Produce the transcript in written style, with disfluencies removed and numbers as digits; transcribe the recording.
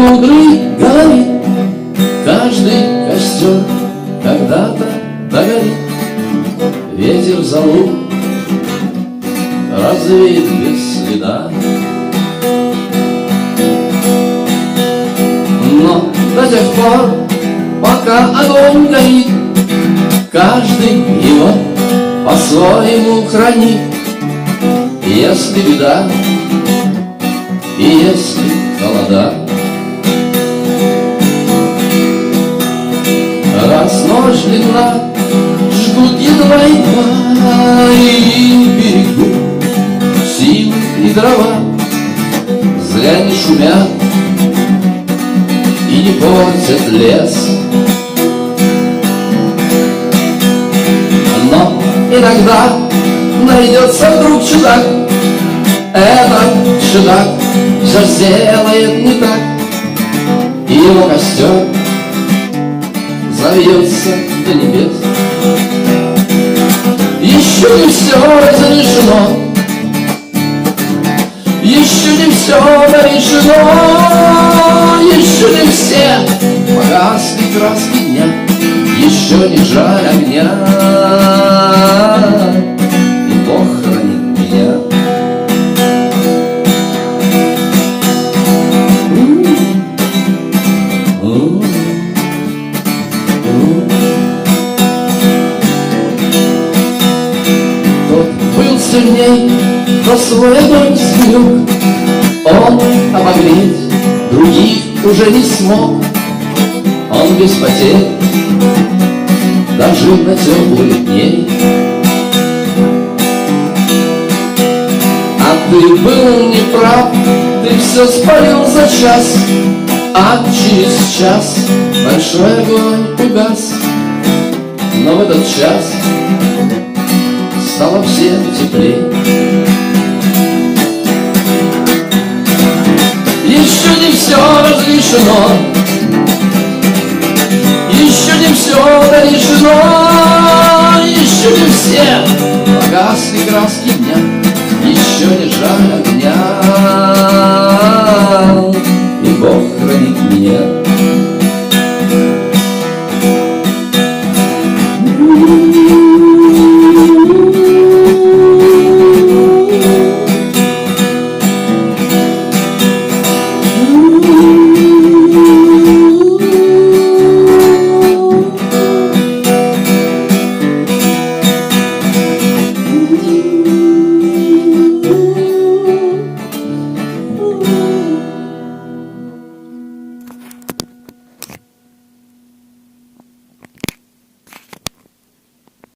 мудрый говорит: каждый костер когда-то догорит. Ветер зовут развеет без следа. Но до тех пор, пока огонь горит, каждый его по-своему хранит. Если беда и если холода, раз ночь длинна, жгут едва-едва, и берегут силы и дрова. Зря не шумят и не портят лес. Но иногда найдется вдруг чудак. Этот чудак все сделает не так, и его костер завьется до небес. Еще не все разрешено, еще не все решено, еще не все погасли краски дня, еще не жаль огня, и Бог хранит меня. Тот был сильней, но свой огонь сберег. Он обогреть других уже не смог. Он без потерь дожил до теплых дней. А ты был неправ, ты все спалил за час, а через час большой огонь угас. Но в этот час стало всем теплей. Еще не все разрешено, еще не все дорешено, еще не все погасли краски дня, еще не жаль огня, и Бог хранит меня.